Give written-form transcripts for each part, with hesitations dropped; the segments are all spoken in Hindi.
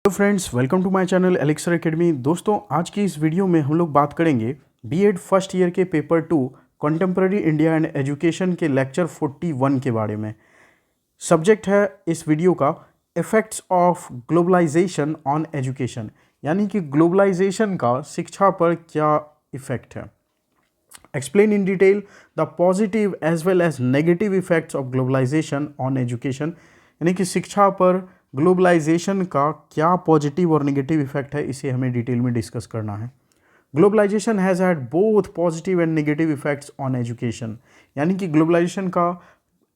Hello friends, welcome to my channel Elixir academy. दोस्तों, आज की इस वीडियो में हम लोग बात करेंगे बीएड फर्स्ट ईयर के paper 2 contemporary India and education के लेक्चर 41 के बारे में। सब्जेक्ट है इस वीडियो का effects of globalisation on education, यानी कि ग्लोबलाइजेशन का शिक्षा पर क्या इफेक्ट है। Explain in detail the positive as well as negative effects of globalisation on education, यानी कि शिक्षा पर ग्लोबलाइजेशन का क्या पॉजिटिव और नेगेटिव इफेक्ट है, इसे हमें डिटेल में डिस्कस करना है। Globalization has had both positive and negative effects on education, यानी कि ग्लोबलाइजेशन का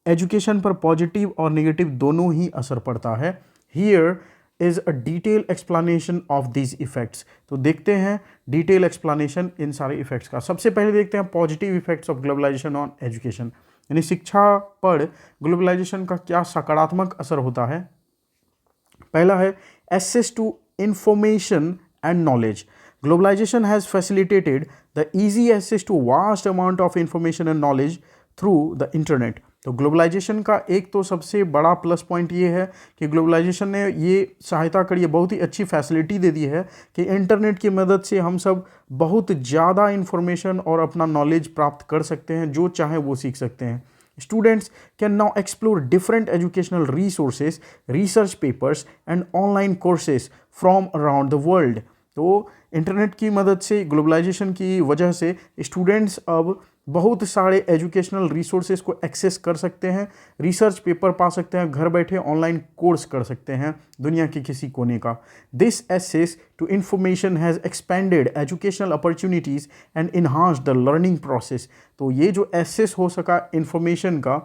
एजुकेशन पर पॉजिटिव और नेगेटिव दोनों ही असर पड़ता है। Here is a detail explanation of these effects. तो देखते हैं डिटेल एक्सप्लेनेशन इन सारे इफेक्ट्स का। सबसे पहले देखते हैं positive effects of globalisation on education, यानी शिक्षा पर ग्लोबलाइजेशन का क्या सकारात्मक असर होता है। पहला है access to information and knowledge. Globalization has facilitated the easy access to vast amount of information and knowledge through the internet. तो ग्लोबलाइजेशन का एक तो सबसे बड़ा प्लस पॉइंट ये है कि ग्लोबलाइजेशन ने ये सहायता करी है, बहुत ही अच्छी फैसिलिटी दे दी है कि इंटरनेट की मदद से हम सब बहुत ज़्यादा इंफॉर्मेशन और अपना नॉलेज प्राप्त कर सकते हैं, जो चाहे वो सीख सकते हैं। Students can now explore different educational resources, research papers and online courses from around the world. तो इंटरनेट की मदद से, ग्लोबलाइजेशन की वजह से स्टूडेंट्स अब बहुत सारे एजुकेशनल रिसोर्सेज को एक्सेस कर सकते हैं, रिसर्च पेपर पा सकते हैं, घर बैठे ऑनलाइन कोर्स कर सकते हैं दुनिया के किसी कोने का। This access to information has expanded educational opportunities and enhance the learning process. तो ये जो एक्सेस हो सका इंफॉर्मेशन का,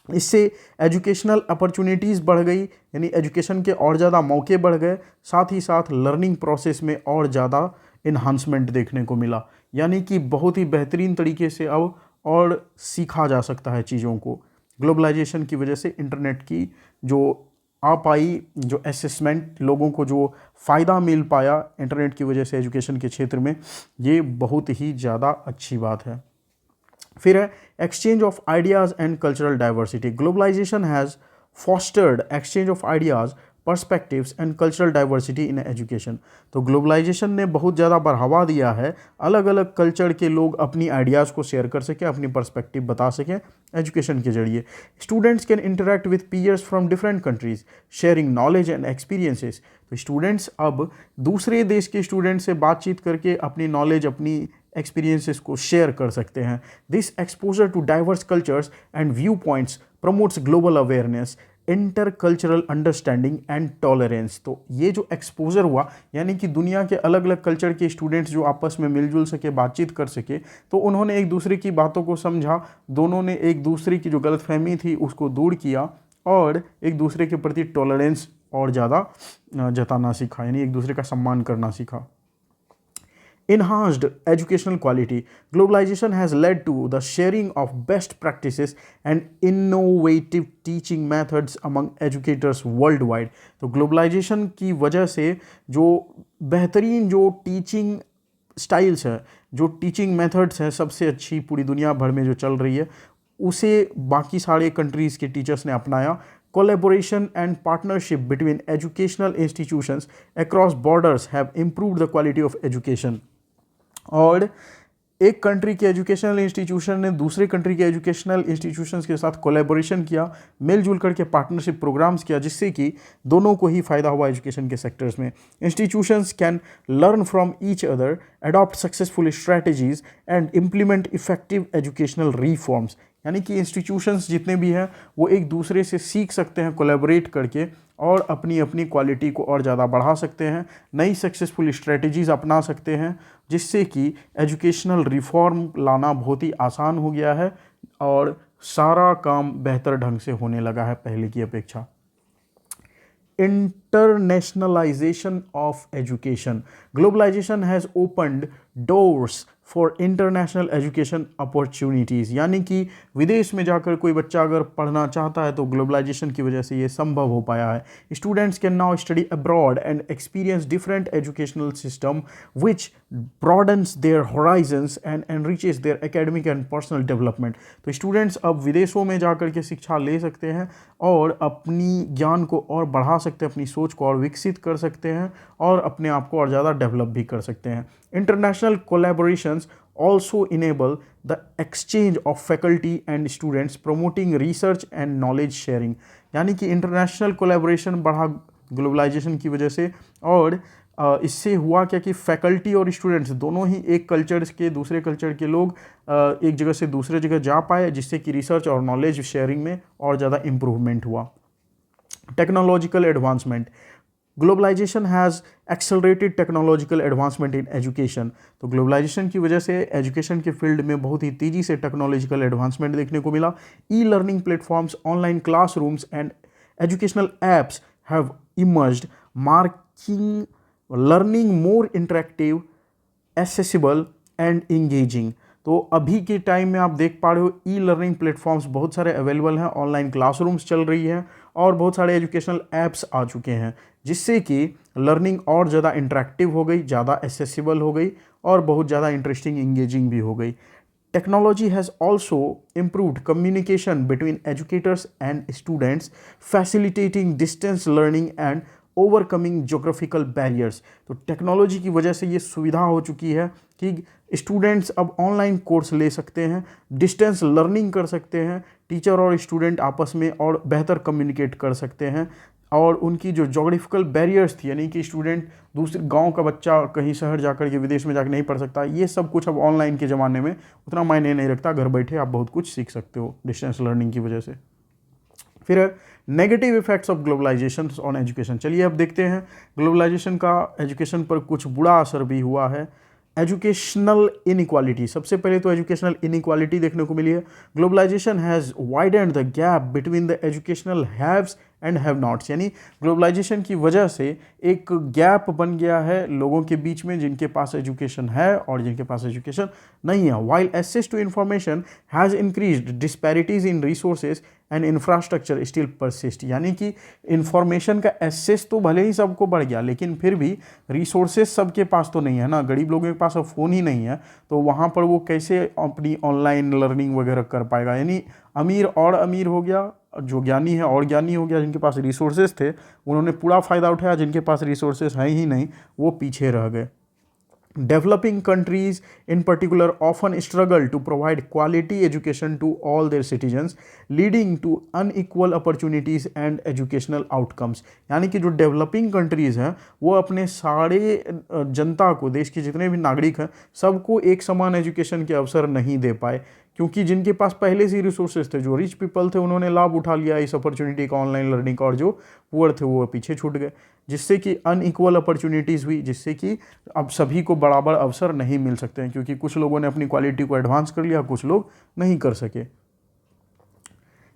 इससे एजुकेशनल अपॉर्चुनिटीज़ बढ़ गई, यानी एजुकेशन के और ज़्यादा मौके बढ़ गए, साथ ही साथ लर्निंग प्रोसेस में और ज़्यादा इन्हांसमेंट देखने को मिला, यानी कि बहुत ही बेहतरीन तरीके से अब और सीखा जा सकता है चीज़ों को। ग्लोबलाइजेशन की वजह से इंटरनेट की जो आ पाई, जो असेसमेंट, लोगों को जो फ़ायदा मिल पाया इंटरनेट की वजह से एजुकेशन के क्षेत्र में, ये बहुत ही ज़्यादा अच्छी बात है। फिर है exchange of ideas and cultural diversity. Globalisation has fostered exchange of ideas, perspectives and cultural diversity in education. तो ग्लोबलाइजेशन ने बहुत ज़्यादा बढ़ावा दिया है, अलग अलग कल्चर के लोग अपनी आइडियाज़ को शेयर कर सकें, अपनी पर्सपेक्टिव बता सकें एजुकेशन के जरिए। Students can interact with peers from different countries, sharing knowledge and experiences. तो स्टूडेंट्स अब दूसरे देश के स्टूडेंट से बातचीत करके अपनी नॉलेज, अपनी एक्सपीरियंसेस को शेयर कर सकते हैं। This exposure to diverse cultures and viewpoints promotes global awareness, intercultural understanding and tolerance. तो ये जो एक्सपोजर हुआ, यानी कि दुनिया के अलग अलग कल्चर के स्टूडेंट्स जो आपस में मिलजुल सके, बातचीत कर सके, तो उन्होंने एक दूसरे की बातों को समझा, दोनों ने एक दूसरे की जो गलतफहमी थी उसको दूर किया और एक दूसरे के प्रति टॉलरेंस और ज़्यादा जताना सीखा, यानी एक दूसरे का सम्मान करना सीखा। Enhanced educational quality. Globalization has led to the sharing of best practices and innovative teaching methods among educators worldwide. तो ग्लोबलाइजेशन की वजह से जो बेहतरीन जो टीचिंग स्टाइल्स है, जो टीचिंग मेथड्स हैं, सबसे अच्छी पूरी दुनिया भर में जो चल रही है, उसे बाकी सारे कंट्रीज़ के टीचर्स ने अपनाया। Collaboration and partnership between educational institutions across borders have improved the quality of education. और एक कंट्री के एजुकेशनल इंस्टीट्यूशन ने दूसरे कंट्री के एजुकेशनल इंस्टीट्यूशंस के साथ कोलैबोरेशन किया, मिलजुल करके पार्टनरशिप प्रोग्राम्स किया, जिससे कि दोनों को ही फ़ायदा हुआ एजुकेशन के सेक्टर्स में। Institutions can learn from each other, adopt successful strategies and implement effective educational reforms, यानी कि इंस्टीट्यूशंस जितने भी हैं वो एक दूसरे से सीख सकते हैं कोलैबोरेट करके और अपनी अपनी क्वालिटी को और ज़्यादा बढ़ा सकते हैं, नई सक्सेसफुल स्ट्रेटजीज़ अपना सकते हैं, जिससे कि एजुकेशनल रिफॉर्म लाना बहुत ही आसान हो गया है और सारा काम बेहतर ढंग से होने लगा है पहले की अपेक्षा। Internationalization of education. Globalization has opened doors for international education opportunities, यानी कि विदेश में जाकर कोई बच्चा अगर पढ़ना चाहता है तो ग्लोबलाइजेशन की वजह से ये संभव हो पाया है। Students can now study abroad and experience different educational system which broadens their horizons and enriches their academic and personal development. तो स्टूडेंट्स अब विदेशों में जाकर के शिक्षा ले सकते हैं और अपनी ज्ञान को और बढ़ा सकते हैं, अपनी सोच को और विकसित कर सकते हैं और अपने आप को और ज़्यादा डेवलप भी कर सकते हैं। International collaborations also enable the exchange of faculty and students promoting research and knowledge sharing, यानी कि इंटरनेशनल कोलैबोरेशन बढ़ा ग्लोबलाइजेशन की वजह से। और इससे हुआ क्या कि फैकल्टी और स्टूडेंट्स दोनों ही एक कल्चर के दूसरे कल्चर के लोग एक जगह से दूसरे जगह जा पाए, जिससे कि रिसर्च और नॉलेज शेयरिंग में और ज़्यादा इम्प्रूवमेंट हुआ। Technological advancement, globalization has accelerated technological advancement in education. तो ग्लोबलाइजेशन की वजह से एजुकेशन के फील्ड में बहुत ही तेज़ी से टेक्नोलॉजिकल एडवांसमेंट देखने को मिला। E learning platforms, online classrooms and educational apps have emerged, marking learning more interactive, accessible and engaging. तो अभी के टाइम में आप देख पा रहे हो ई लर्निंग प्लेटफॉर्म्स बहुत सारे अवेलेबल हैं, ऑनलाइन क्लासरूम्स चल रही है और बहुत सारे एजुकेशनल ऐप्स आ चुके हैं, जिससे कि लर्निंग और ज़्यादा इंटरेक्टिव हो गई, ज़्यादा एसेसिबल हो गई और बहुत ज़्यादा इंटरेस्टिंग, इंगेजिंग भी हो गई। Technology has also improved communication between educators and students, facilitating distance learning and overcoming geographical barriers। तो टेक्नोलॉजी की वजह से ये सुविधा हो चुकी है कि स्टूडेंट्स अब ऑनलाइन कोर्स ले सकते हैं, डिस्टेंस लर्निंग कर सकते हैं, टीचर और स्टूडेंट आपस में और बेहतर कम्युनिकेट कर सकते हैं। और उनकी जो जोग्राफिकल बैरियर्स थी, यानी कि स्टूडेंट दूसरे गांव का बच्चा कहीं शहर जाकर के विदेश में जाकर नहीं पढ़ सकता, ये सब कुछ अब ऑनलाइन के ज़माने में उतना मायने नहीं रखता। घर बैठे आप बहुत कुछ सीख सकते हो डिस्टेंस लर्निंग की वजह से। फिर negative effects of globalisation on education. चलिए अब देखते हैं ग्लोबलाइजेशन का एजुकेशन पर कुछ बुरा असर भी हुआ है। एजुकेशनल इनइक्वालिटी, सबसे पहले तो एजुकेशनल इनइक्वालिटी देखने को मिली है। Globalization has widened the gap between the educational haves and have nots, यानी ग्लोबलाइजेशन की वजह से एक गैप बन गया है लोगों के बीच में, जिनके पास एजुकेशन है और जिनके पास एजुकेशन नहीं है। While access to information has increased, disparities in resources and infrastructure still persist, यानी कि इंफॉर्मेशन का एक्सेस तो भले ही सबको बढ़ गया, लेकिन फिर भी रिसोर्सेज सबके पास तो नहीं है ना। गरीब लोगों के पास अब फ़ोन ही नहीं है, तो वहाँ पर वो कैसे अपनी ऑनलाइन लर्निंग वगैरह कर पाएगा। यानी अमीर और अमीर हो गया, जो ज्ञानी है और ज्ञानी हो गया। जिनके पास रिसोर्सेज थे उन्होंने पूरा फ़ायदा उठाया, जिनके पास रिसोर्सेज हैं ही नहीं वो पीछे रह गए। Developing countries in particular often struggle to provide quality education to all their citizens, leading to unequal opportunities and educational outcomes। यानी कि जो डेवलपिंग कंट्रीज़ हैं वो अपने सारे जनता को, देश के जितने भी नागरिक हैं, सबको एक समान एजुकेशन के अवसर नहीं दे पाए, क्योंकि जिनके पास पहले से रिसोर्सेज थे, जो रिच पीपल थे, उन्होंने लाभ उठा लिया इस अपॉर्चुनिटी का ऑनलाइन लर्निंग का, और जो पुअर थे वो पीछे छूट गए, जिससे कि अनइक्वल अपॉर्चुनिटीज़ हुई, जिससे कि अब सभी को बराबर अवसर नहीं मिल सकते हैं, क्योंकि कुछ लोगों ने अपनी क्वालिटी को एडवांस कर लिया, कुछ लोग नहीं कर सके।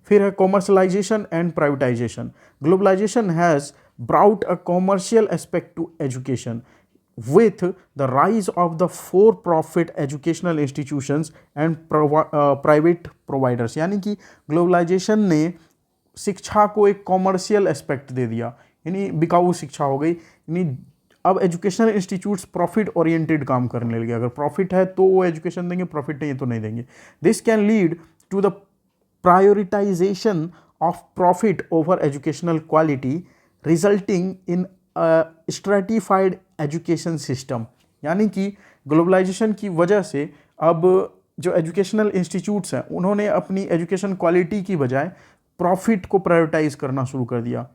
फिर है commercialization and privatization. Globalization has brought a commercial aspect to education with the rise of the for-profit educational institutions and private providers। यानी कि ग्लोबलाइजेशन ने शिक्षा को एक कॉमर्शियल एस्पेक्ट दे दिया, यानी बिकाऊ शिक्षा हो गई। यानी अब एजुकेशनल इंस्टीट्यूट्स प्रॉफिट ओरिएंटेड काम करने लगे। अगर प्रॉफिट है तो वो एजुकेशन देंगे, प्रॉफिट नहीं है तो नहीं देंगे। This can lead to the prioritization of profit over educational quality, resulting in stratified education system. यानी कि ग्लोबलाइजेशन की वजह से अब जो एजुकेशनल इंस्टीट्यूट्स हैं उन्होंने अपनी एजुकेशन क्वालिटी की बजाय प्रॉफिट को प्रायोरिटाइज करना शुरू कर दिया,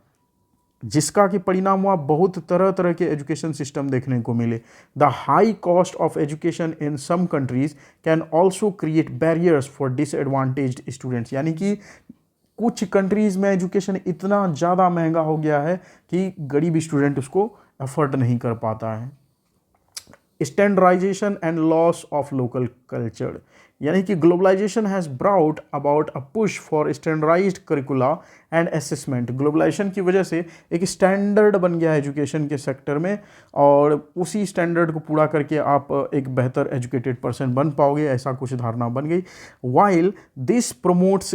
जिसका कि परिणाम हुआ बहुत तरह तरह के एजुकेशन सिस्टम देखने को मिले। The high cost of education in some countries can also create barriers for disadvantaged students. यानी कि कुछ कंट्रीज़ में एजुकेशन इतना ज़्यादा महंगा हो गया है कि गरीब स्टूडेंट उसको अफोर्ड नहीं कर पाता है। Standardization and loss of local culture, यानी कि globalization has brought about a push for standardized curricula and assessment. Globalization की वजह से एक स्टैंडर्ड बन गया एजुकेशन के सेक्टर में, और उसी स्टैंडर्ड को पूरा करके आप एक बेहतर एजुकेटेड पर्सन बन पाओगे, ऐसा कुछ धारणा बन गई। While this promotes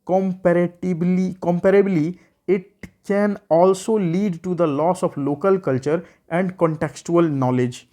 comparably, it can also lead to the loss of local culture and contextual knowledge।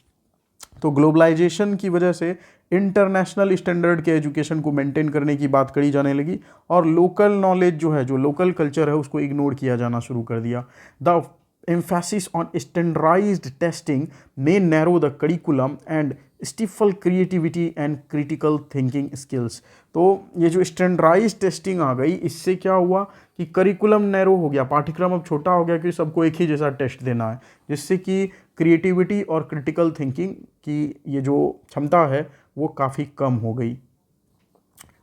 तो ग्लोबलाइजेशन की वजह से इंटरनेशनल स्टैंडर्ड के एजुकेशन को मेंटेन करने की बात करी जाने लगी, और लोकल नॉलेज जो है, जो लोकल कल्चर है, उसको इग्नोर किया जाना शुरू कर दिया। The emphasis on standardized testing may narrow the curriculum and stifle creativity and critical thinking skills। तो ये जो स्टैंडर्डाइज्ड टेस्टिंग आ गई, इससे क्या हुआ कि करिकुलम नैरो हो गया, पाठ्यक्रम अब छोटा हो गया कि सबको एक ही जैसा टेस्ट देना है, जिससे कि क्रिएटिविटी और क्रिटिकल थिंकिंग की ये जो क्षमता है वो काफ़ी कम हो गई।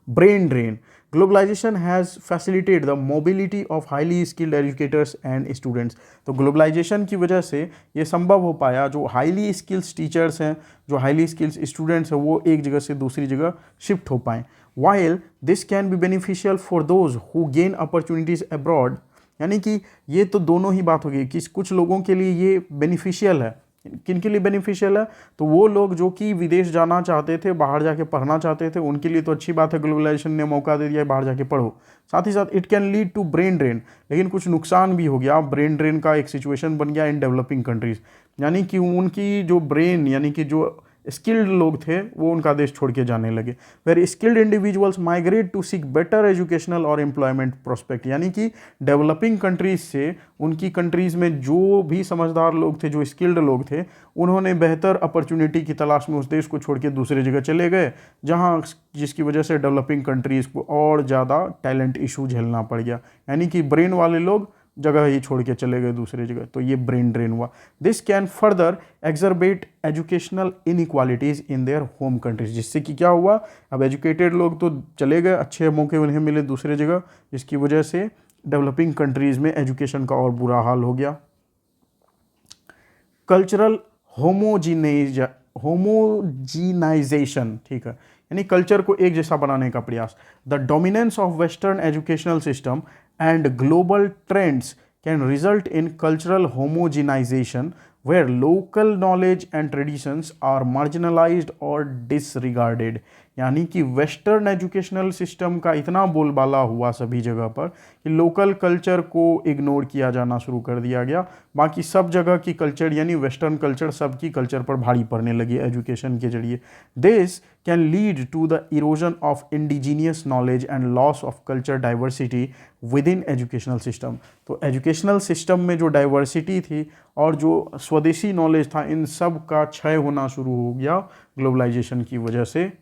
Brain drain, globalization has facilitate the mobility of highly skilled educators and students. तो ग्लोबलाइजेशन की वजह से ये संभव हो पाया, जो हाईली स्किल्स टीचर्स हैं, जो हाईली स्किल्स स्टूडेंट्स हैं, वो एक जगह से दूसरी जगह शिफ्ट हो पाएँ। While this can be beneficial for those who gain opportunities abroad, यानी कि ये तो दोनों ही बात हो गई कि कुछ लोगों के लिए ये बेनिफिशियल है। किन के लिए बेनिफिशियल है? तो वो लोग जो कि विदेश जाना चाहते थे, बाहर जाके पढ़ना चाहते थे, उनके लिए तो अच्छी बात है, ग्लोबलाइजेशन ने मौका दे दिया है, बाहर जाके पढ़ो। साथ ही साथ it can lead to brain drain, लेकिन कुछ नुकसान भी हो गया। ब्रेन ड्रेन का एक सिचुएशन बन गया इन डेवलपिंग कंट्रीज, यानी कि उनकी जो ब्रेन, यानी कि जो स्किल्ड लोग थे, वो उनका देश छोड़ के जाने लगे। Where skilled individuals migrate to seek better educational और एम्प्लॉयमेंट प्रोस्पेक्ट, यानी कि डेवलपिंग कंट्रीज से उनकी कंट्रीज में जो भी समझदार लोग थे, जो स्किल्ड लोग थे, उन्होंने बेहतर अपॉर्चुनिटी की तलाश में उस देश को छोड़ के दूसरे जगह चले गए, जहाँ जिसकी वजह से डेवलपिंग कंट्रीज को और ज़्यादा टैलेंट इशू झेलना पड़ गया, यानी कि ब्रेन वाले लोग जगह ही छोड़ के चले गए दूसरी जगह। तो ये ब्रेन ड्रेन हुआ। This can further exacerbate educational inequalities in their home countries, जिससे कि क्या हुआ, अब एजुकेटेड लोग तो चले गए, अच्छे मौके उन्हें मिले दूसरे जगह, जिसकी वजह से डेवलपिंग कंट्रीज में एजुकेशन का और बुरा हाल हो गया। कल्चरल होमोजीनाइजेशन, ठीक है, यानी कल्चर को एक जैसा बनाने का प्रयास। The dominance of western educational system and global trends can result in cultural homogenization where local knowledge and traditions are marginalized or disregarded। यानी कि वेस्टर्न एजुकेशनल सिस्टम का इतना बोलबाला हुआ सभी जगह पर कि लोकल कल्चर को इग्नोर किया जाना शुरू कर दिया गया, बाकी सब जगह की कल्चर यानी वेस्टर्न कल्चर सबकी कल्चर पर भारी पड़ने लगी एजुकेशन के जरिए। This can lead to the erosion of indigenous knowledge and loss of culture diversity within educational system. तो एजुकेशनल सिस्टम में जो डाइवर्सिटी थी और जो स्वदेशी नॉलेज था, इन सब का क्षय होना शुरू हो गया ग्लोबलाइजेशन की वजह से।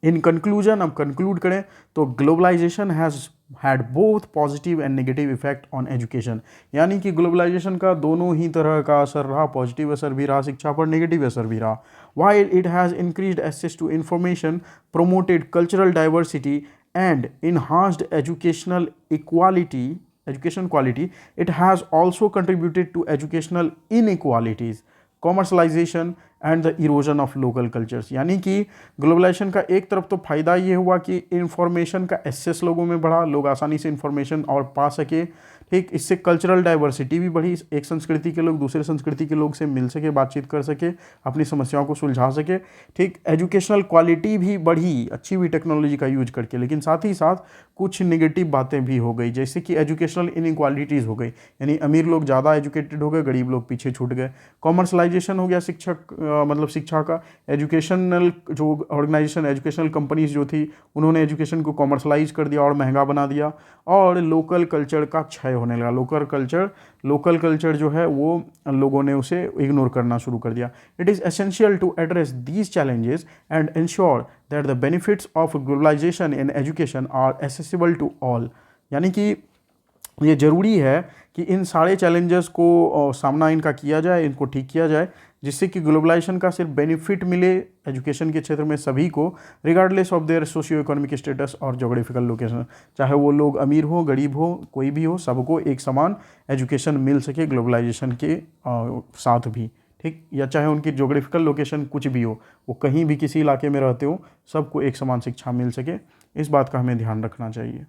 इन कंक्लूजन, अब कंक्लूड करें तो globalization has had both positive and negative effect on education, यानी कि ग्लोबलाइजेशन का दोनों ही तरह का असर रहा, पॉजिटिव असर भी रहा शिक्षा पर, नेगेटिव असर भी रहा। While it has increased access to information, promoted cultural diversity and enhanced educational quality, it has also contributed to educational inequalities, commercialization and the erosion of local cultures. यानी कि ग्लोबलाइजेशन का एक तरफ तो फ़ायदा ये हुआ कि इंफॉर्मेशन का एक्सेस लोगों में बढ़ा, लोग आसानी से इंफॉर्मेशन और पा सके, ठीक, इससे कल्चरल डाइवर्सिटी भी बढ़ी, एक संस्कृति के लोग दूसरे संस्कृति के लोग से मिल सके, बातचीत कर सके, अपनी समस्याओं को सुलझा सके, ठीक, एजुकेशनल क्वालिटी भी बढ़ी, अच्छी हुई टेक्नोलॉजी का यूज करके। लेकिन साथ ही साथ कुछ निगेटिव बातें भी हो गई, जैसे कि एजुकेशनल इनइक्वालिटीज़ हो गई, यानी अमीर लोग ज़्यादा एजुकेटेड हो गए, गरीब लोग पीछे छूट गए। कॉमर्शलाइजेशन हो गया मतलब शिक्षा का, एजुकेशनल जो ऑर्गेनाइजेशन, एजुकेशनल कंपनीज जो थी, उन्होंने एजुकेशन को कॉमर्शलाइज कर दिया और महंगा बना दिया, और लोकल कल्चर का क्षय होने लगा। लोकल कल्चर जो है वो लोगों ने उसे इग्नोर करना शुरू कर दिया। It is essential to address these challenges and ensure that the benefits of globalization in education are accessible to all, यानी कि ये ज़रूरी है कि इन सारे चैलेंजेस को सामना इनका किया जाए, इनको ठीक किया जाए, जिससे कि ग्लोबलाइजेशन का सिर्फ बेनिफिट मिले एजुकेशन के क्षेत्र में सभी को, regardless of their socio economic status और जोग्राफिकल लोकेशन, चाहे वो लोग अमीर हो, गरीब हो, कोई भी हो, सबको एक समान एजुकेशन मिल सके ग्लोबलाइजेशन के साथ भी। ठीक, या चाहे उनकी ज्योग्राफिकल लोकेशन कुछ भी हो, वो कहीं भी किसी इलाके में रहते हो, सबको एक समान शिक्षा मिल सके, इस बात का हमें ध्यान रखना चाहिए।